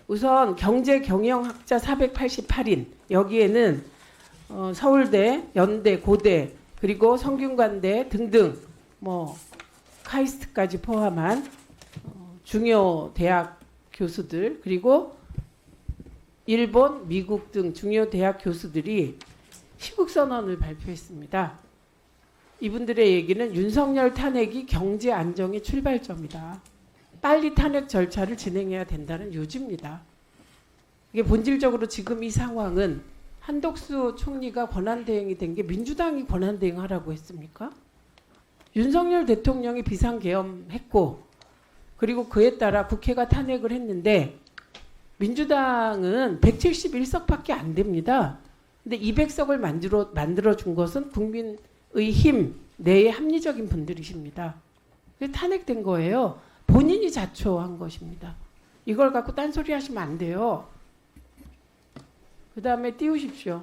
우선 경제경영학자 488인 여기에는 서울대, 연대, 고대 그리고 성균관대 등등 뭐 카이스트까지 포함한 중요 대학 교수들 그리고 일본, 미국 등 중요 대학 교수들이 시국선언을 발표했습니다. 이분들의 얘기는 윤석열 탄핵이 경제 안정의 출발점이다. 빨리 탄핵 절차를 진행해야 된다는 요지입니다. 이게 본질적으로 지금 이 상황은 한덕수 총리가 권한대행이 된 게 민주당이 권한대행하라고 했습니까? 윤석열 대통령이 비상계엄했고 그리고 그에 따라 국회가 탄핵을 했는데 민주당은 171석밖에 안 됩니다. 근데 200석을 만들어 준 것은 국민의 힘 내의 합리적인 분들이십니다. 그게 탄핵된 거예요. 본인이 자초한 것입니다. 이걸 갖고 딴소리 하시면 안 돼요. 그 다음에 띄우십시오.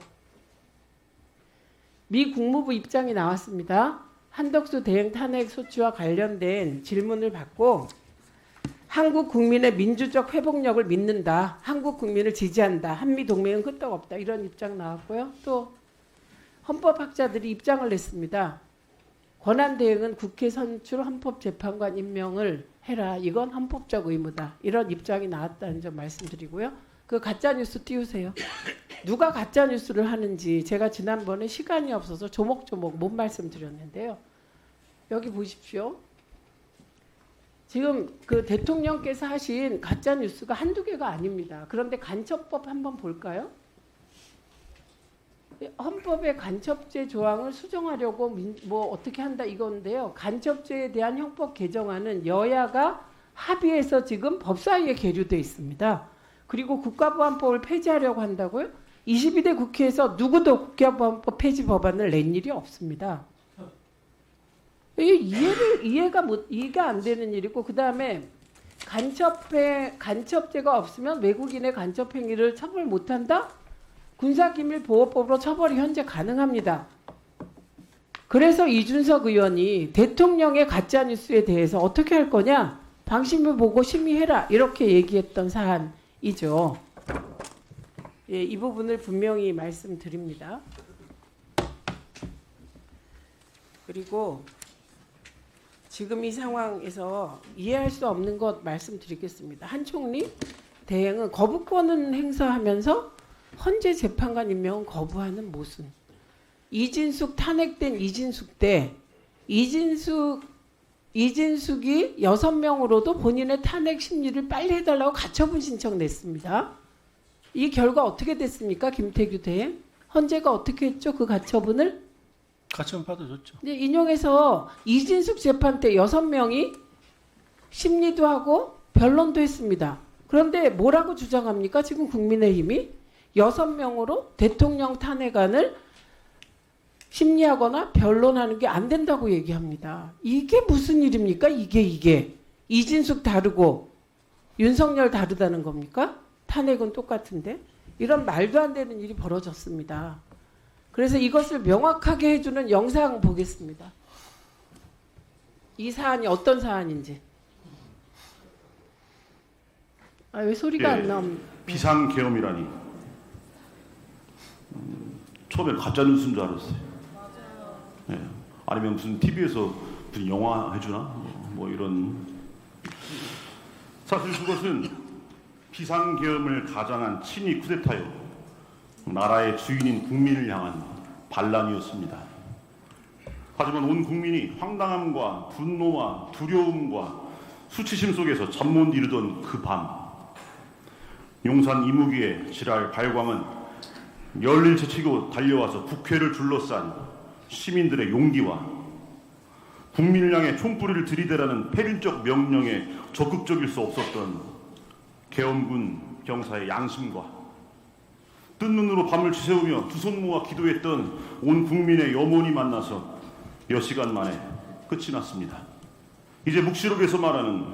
미 국무부 입장이 나왔습니다. 한덕수 대행 탄핵 소추와 관련된 질문을 받고 한국 국민의 민주적 회복력을 믿는다. 한국 국민을 지지한다. 한미 동맹은 끄떡없다. 이런 입장 나왔고요. 또 헌법학자들이 입장을 냈습니다. 권한대행은 국회 선출 헌법재판관 임명을 해라. 이건 헌법적 의무다. 이런 입장이 나왔다는 점 말씀드리고요. 그 가짜뉴스 띄우세요. 누가 가짜뉴스를 하는지 제가 지난번에 시간이 없어서 조목조목 못 말씀드렸는데요. 여기 보십시오. 지금 그 대통령께서 하신 가짜뉴스가 한두 개가 아닙니다. 그런데 간첩법 한번 볼까요? 헌법의 간첩죄 조항을 수정하려고 뭐 어떻게 한다 이건데요. 간첩죄에 대한 형법 개정안은 여야가 합의해서 지금 법사위에 계류돼 있습니다. 그리고 국가보안법을 폐지하려고 한다고요? 22대 국회에서 누구도 국가보안법 폐지 법안을 낸 일이 없습니다. 이해가 안 되는 일이고 그 다음에 간첩죄가 없으면 외국인의 간첩 행위를 처벌 못한다? 군사기밀보호법으로 처벌이 현재 가능합니다. 그래서 이준석 의원이 대통령의 가짜뉴스에 대해서 어떻게 할 거냐? 방심을 보고 심의해라 이렇게 얘기했던 사안이죠. 예, 이 부분을 분명히 말씀드립니다. 그리고 지금 이 상황에서 이해할 수 없는 것 말씀드리겠습니다. 한 총리 대행은 거부권은 행사하면서 헌재 재판관 임명은 거부하는 모순. 이진숙 탄핵된 이진숙 때 이진숙이 6명으로도 본인의 탄핵 심리를 빨리 해달라고 가처분 신청 냈습니다. 이 결과 어떻게 됐습니까? 김태규 대행. 헌재가 어떻게 했죠? 그 가처분을? 가처분 받아줬죠. 네, 인용해서 이진숙 재판 때 6명이 심리도 하고 변론도 했습니다. 그런데 뭐라고 주장합니까? 지금 국민의힘이 6명으로 대통령 탄핵안을 심리하거나 변론하는 게 안 된다고 얘기합니다. 이게 무슨 일입니까? 이게 이진숙 다르고 윤석열 다르다는 겁니까? 탄핵은 똑같은데 이런 말도 안 되는 일이 벌어졌습니다. 그래서 이것을 명확하게 해주는 영상 보겠습니다. 이 사안이 어떤 사안인지. 왜 소리가 안 나옵니까? 비상계엄이라니. 처음에 가짜뉴스인 줄 알았어요. 네. 아니면 무슨 TV에서 무슨 영화 해주나? 뭐 이런. 사실 그것은 비상계엄을 가장한 친위 쿠데타요. 나라의 주인인 국민을 향한 반란이었습니다. 하지만 온 국민이 황당함과 분노와 두려움과 수치심 속에서 잠 못 이루던 그 밤, 용산 이무기의 지랄 발광은 열일째 치고 달려와서 국회를 둘러싼 시민들의 용기와 국민을 향해 총뿌리를 들이대라는 패륜적 명령에 적극적일 수 없었던 계엄군 병사의 양심과 뜬 눈으로 밤을 지새우며 두 손 모아 기도했던 온 국민의 염원이 만나서 몇 시간 만에 끝이 났습니다. 이제 묵시록에서 말하는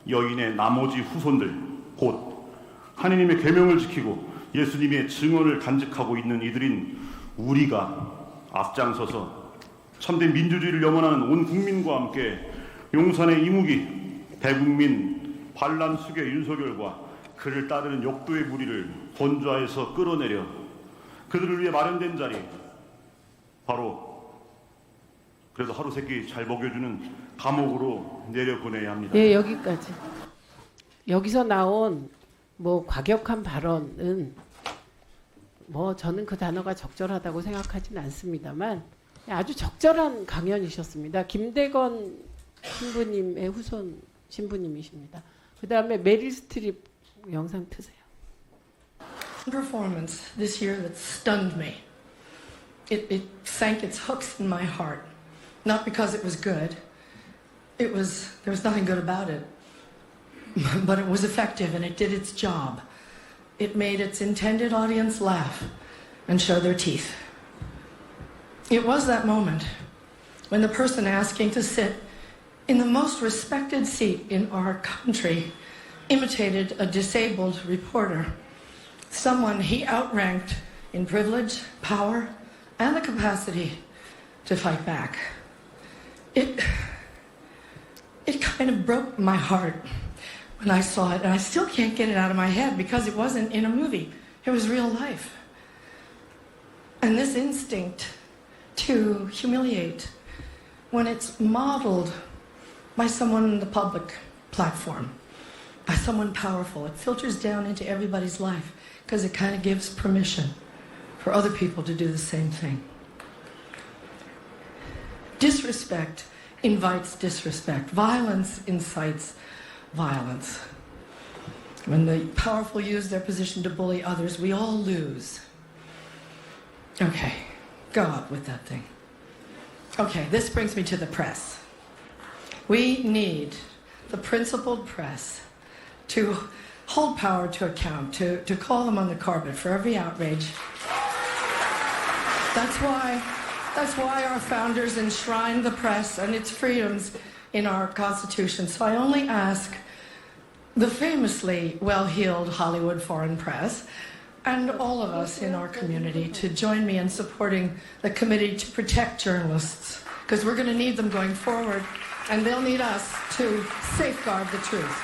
여인의 나머지 후손들, 곧 하느님의 계명을 지키고 예수님의 증언을 간직하고 있는 이들인 우리가 앞장서서 참된 민주주의를 염원하는 온 국민과 함께 용산의 이무기, 대국민 반란수계 윤석열과 그를 따르는 욕도의 무리를 본좌에서 끌어내려 그들을 위해 마련된 자리, 바로 그래도 하루 세끼 잘 먹여주는 감옥으로 내려보내야 합니다. 예, 여기까지. 여기서 나온 뭐 과격한 발언은 뭐 저는 그 단어가 적절하다고 생각하지는 않습니다만 아주 적절한 강연이셨습니다. 김대건 신부님의 후손 신부님이십니다. 그 다음에 메릴 스트립 영상 트세요. Performance this year that stunned me. It sank its hooks in my heart. Not because it was good. There was nothing good about it. But it was effective and it did its job. It made its intended audience laugh and show their teeth. It was that moment when the person asking to sit in the most respected seat in our country imitated a disabled reporter, someone he outranked in privilege, power, and the capacity to fight back. It kind of broke my heart when I saw it, and I still can't get it out of my head because it wasn't in a movie. It was real life. And this instinct to humiliate, when it's modeled by someone in the public platform, by someone powerful, it filters down into everybody's life because it kind of gives permission for other people to do the same thing. Disrespect invites disrespect. Violence incites violence. When the powerful use their position to bully others, we all lose. Okay, go up with that thing. Okay, this brings me to the press. We need the principled press to hold power to account, to call them on the carpet for every outrage. That's why our founders enshrined the press and its freedoms in our Constitution. So I only ask the famously well-heeled Hollywood foreign press and all of us in our community to join me in supporting the committee to protect journalists, because we're going to need them going forward, and they'll need us to safeguard the truth.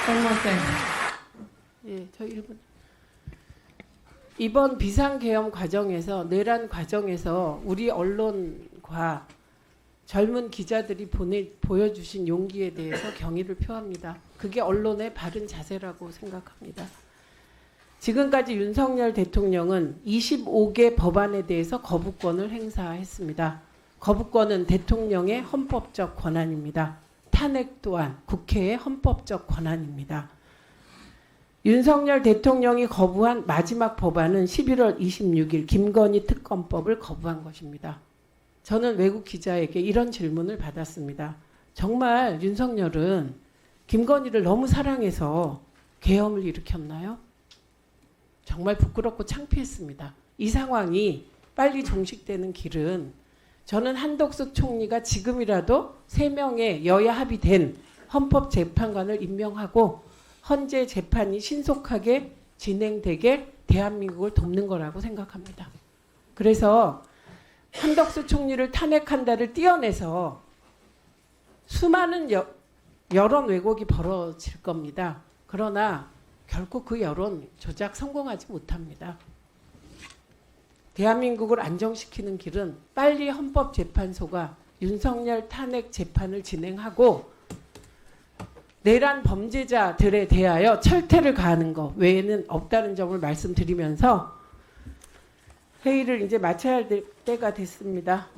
One more thing. 예, 저 1분. 이번 비상계엄 과정에서 내란 과정에서 우리 언론과 젊은 기자들이 보여주신 용기에 대해서 경의를 표합니다. 그게 언론의 바른 자세라고 생각합니다. 지금까지 윤석열 대통령은 25개 법안에 대해서 거부권을 행사했습니다. 거부권은 대통령의 헌법적 권한입니다. 탄핵 또한 국회의 헌법적 권한입니다. 윤석열 대통령이 거부한 마지막 법안은 11월 26일 김건희 특검법을 거부한 것입니다. 저는 외국 기자에게 이런 질문을 받았습니다. 정말 윤석열은 김건희를 너무 사랑해서 계엄을 일으켰나요? 정말 부끄럽고 창피했습니다. 이 상황이 빨리 종식되는 길은 저는 한덕수 총리가 지금이라도 3명의 여야 합의된 헌법재판관을 임명하고 헌재 재판이 신속하게 진행되게 대한민국을 돕는 거라고 생각합니다. 그래서 한덕수 총리를 탄핵한다를 띄어내서 수많은 여론 왜곡이 벌어질 겁니다. 그러나 결코 그 여론 조작 성공하지 못합니다. 대한민국을 안정시키는 길은 빨리 헌법재판소가 윤석열 탄핵 재판을 진행하고 내란 범죄자들에 대하여 철퇴를 가하는 것 외에는 없다는 점을 말씀드리면서 회의를 이제 마쳐야 될 때가 됐습니다.